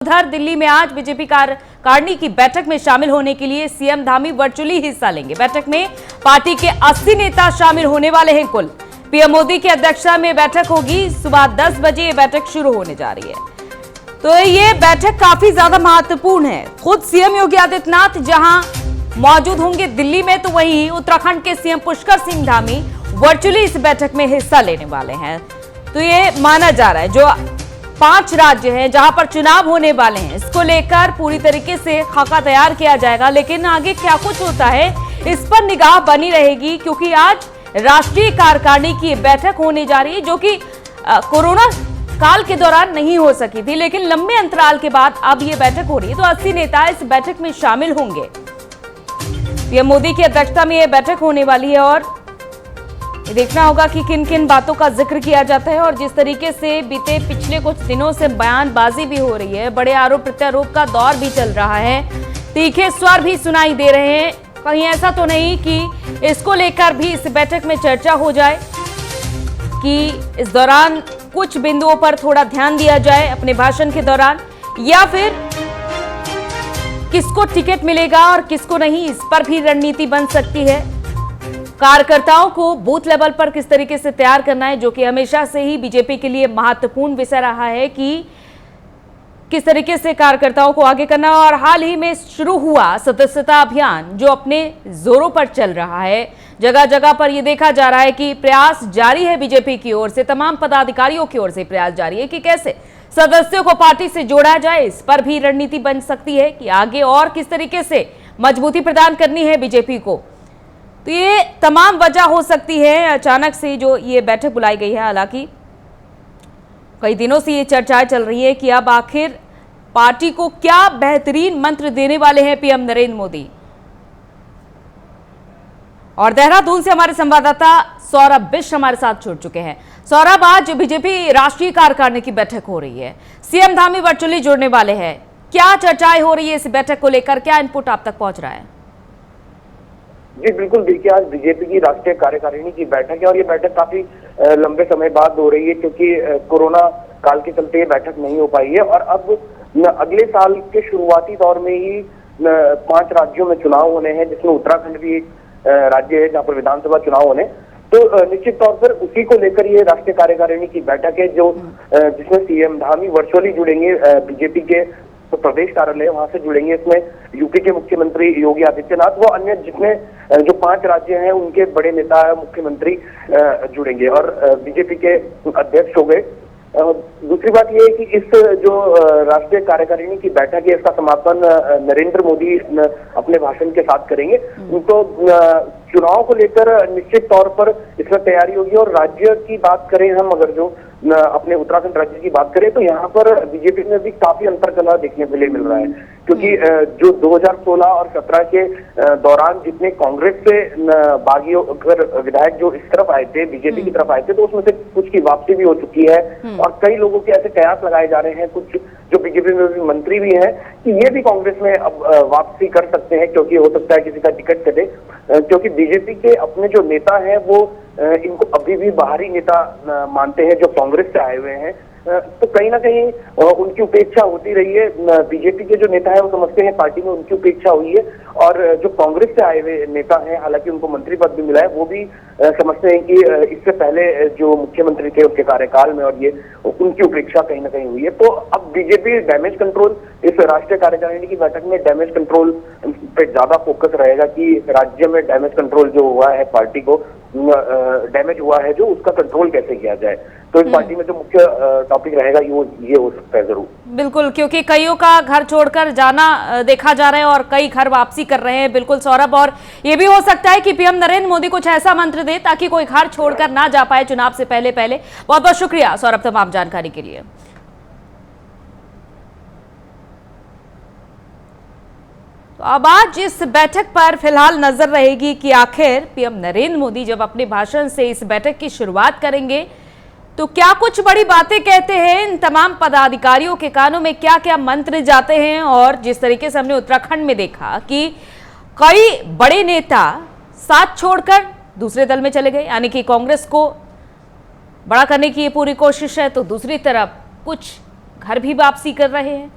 उधर दिल्ली में आज बीजेपी कार्यकारिणी की बैठक में शामिल होने के लिए सीएम धामी वर्चुअली हिस्सा लेंगे। बैठक में पार्टी के 80 नेता शामिल होने वाले हैं। कुल पीएम मोदी की अध्यक्षता में बैठक होगी। सुबह 10 बजे ये बैठक शुरू होने जा रही है। तो ये बैठक काफी ज्यादा महत्वपूर्ण है। खुद सीएम योगी आदित्यनाथ जहां मौजूद होंगे दिल्ली में, तो वहीं उत्तराखंड के सीएम पुष्कर सिंह धामी वर्चुअली इस बैठक में हिस्सा लेने वाले हैं। तो ये माना जा रहा है जो 5 राज्य हैं जहां पर चुनाव होने वाले हैं, इसको लेकर पूरी तरीके से खाका तैयार किया जाएगा। लेकिन आगे क्या कुछ होता है इस पर निगाह बनी रहेगी, क्योंकि आज राष्ट्रीय कार्यकारिणी की बैठक होने जा रही है, जो कि कोरोना काल के दौरान नहीं हो सकी थी, लेकिन लंबे अंतराल के बाद अब ये बैठक हो रही है। तो 80 नेता इस बैठक में शामिल होंगे। पीएम मोदी की अध्यक्षता में यह बैठक होने वाली है और देखना होगा कि किन किन बातों का जिक्र किया जाता है। और जिस तरीके से बीते पिछले कुछ दिनों से बयानबाजी भी हो रही है, बड़े आरोप प्रत्यारोप का दौर भी चल रहा है, तीखे स्वर भी सुनाई दे रहे हैं। कहीं ऐसा तो नहीं कि इसको लेकर भी इस बैठक में चर्चा हो जाए कि इस दौरान कुछ बिंदुओं पर थोड़ा ध्यान दिया जाए अपने भाषण के दौरान, या फिर किसको टिकट मिलेगा और किसको नहीं, इस पर भी रणनीति बन सकती है। कार्यकर्ताओं को बूथ लेवल पर किस तरीके से तैयार करना है, जो कि हमेशा से ही बीजेपी के लिए महत्वपूर्ण विषय रहा है कि किस तरीके से कार्यकर्ताओं को आगे करना। और हाल ही में शुरू हुआ सदस्यता अभियान जो अपने जोरों पर चल रहा है, जगह जगह पर यह देखा जा रहा है कि प्रयास जारी है बीजेपी की ओर से, तमाम पदाधिकारियों की ओर से प्रयास जारी है कि कैसे सदस्यों को पार्टी से जोड़ा जाए। इस पर भी रणनीति बन सकती है कि आगे और किस तरीके से मजबूती प्रदान करनी है बीजेपी को। तो ये तमाम वजह हो सकती है अचानक से जो ये बैठक बुलाई गई है। हालांकि कई दिनों से ये चर्चाएं चल रही है कि अब आखिर पार्टी को क्या बेहतरीन मंत्र देने वाले हैं पीएम नरेंद्र मोदी। और देहरादून से हमारे संवाददाता सौरभ बिष्ट हमारे साथ जुड़ चुके हैं। सौरभ, आज बीजेपी राष्ट्रीय कार्यकारिणी की बैठक हो रही है, सीएम धामी वर्चुअली जुड़ने वाले हैं, क्या चर्चाएं हो रही है इस बैठक को लेकर, क्या इनपुट आप तक पहुंच रहा है? जी बिल्कुल, देखिए आज बीजेपी की राष्ट्रीय कार्यकारिणी की बैठक है और ये बैठक काफी लंबे समय बाद हो रही है, क्योंकि कोरोना काल के चलते ये बैठक नहीं हो पाई है। और अब अगले साल के शुरुआती दौर में ही 5 राज्यों में चुनाव होने हैं, जिसमें उत्तराखंड भी एक राज्य है जहाँ पर विधानसभा चुनाव होने। तो निश्चित तौर पर उसी को लेकर ये राष्ट्रीय कार्यकारिणी की बैठक है, जो जिसमें सीएम धामी वर्चुअली जुड़ेंगे बीजेपी के तो प्रदेश कार्यालय वहां से जुड़ेंगे। इसमें यूपी के मुख्यमंत्री योगी आदित्यनाथ व अन्य जितने जो 5 राज्य हैं उनके बड़े नेता मुख्यमंत्री जुड़ेंगे और बीजेपी के अध्यक्ष हो गए। दूसरी बात यह है कि इस जो राष्ट्रीय कार्यकारिणी की बैठक है, इसका समापन नरेंद्र मोदी अपने भाषण के साथ करेंगे। तो चुनाव को लेकर निश्चित तौर पर इसमें तैयारी होगी। और राज्य की बात करें हम, अगर जो अपने उत्तराखंड राज्य की बात करें, तो यहाँ पर बीजेपी में भी काफी अंतरकलह देखने के लिए मिल रहा है, क्योंकि जो 2016 और 17 के दौरान जितने कांग्रेस से बागियों विधायक जो इस तरफ आए थे, बीजेपी की तरफ आए थे, तो उसमें से कुछ की वापसी भी हो चुकी है। और कई लोगों के ऐसे कयास लगाए जा रहे हैं, कुछ जो बीजेपी में भी मंत्री भी हैं, कि ये भी कांग्रेस में अब वापसी कर सकते हैं, क्योंकि हो सकता है किसी का टिकट कटे, क्योंकि बीजेपी के अपने जो नेता हैं वो इनको अभी भी बाहरी नेता मानते हैं जो कांग्रेस से आए हुए हैं। तो कहीं ना कहीं उनकी उपेक्षा होती रही है। बीजेपी के जो नेता है वो समझते हैं पार्टी में उनकी उपेक्षा हुई है, और जो कांग्रेस से आए हुए नेता हैं, हालांकि उनको मंत्री पद भी मिला है, वो भी समझते हैं कि इससे पहले जो मुख्यमंत्री थे उनके कार्यकाल में और ये उनकी उपेक्षा कहीं ना कहीं हुई है। तो अब बीजेपी डैमेज कंट्रोल, इस राष्ट्रीय कार्यकारिणी की बैठक में डैमेज कंट्रोल पे ज्यादा फोकस रहेगा कि राज्य में डैमेज कंट्रोल जो हुआ है, पार्टी को डैमेज हुआ है जो, उसका कंट्रोल कैसे किया जाए। तो इस पार्टी में जो मुख्य टॉपिक रहेगा ये हो सकता है जरूर। बिल्कुल, क्योंकि कईयों का घर छोड़कर जाना देखा जा रहा है और कई घर वापसी कर रहे हैं। बिल्कुल सौरभ, और ये भी हो सकता है कि पीएम नरेंद्र मोदी कुछ ऐसा मंत्र दे ताकि कोई घर छोड़कर ना जा पाए चुनाव से पहले। बहुत बहुत शुक्रिया सौरभ तमाम जानकारी के लिए। तो अब आज इस बैठक पर फिलहाल नजर रहेगी कि आखिर पीएम नरेंद्र मोदी जब अपने भाषण से इस बैठक की शुरुआत करेंगे तो क्या कुछ बड़ी बातें कहते हैं, इन तमाम पदाधिकारियों के कानों में क्या क्या मंत्र जाते हैं। और जिस तरीके से हमने उत्तराखंड में देखा कि कई बड़े नेता साथ छोड़कर दूसरे दल में चले गए, यानी कि कांग्रेस को बड़ा करने की ये पूरी कोशिश है, तो दूसरी तरफ कुछ घर भी वापसी कर रहे हैं।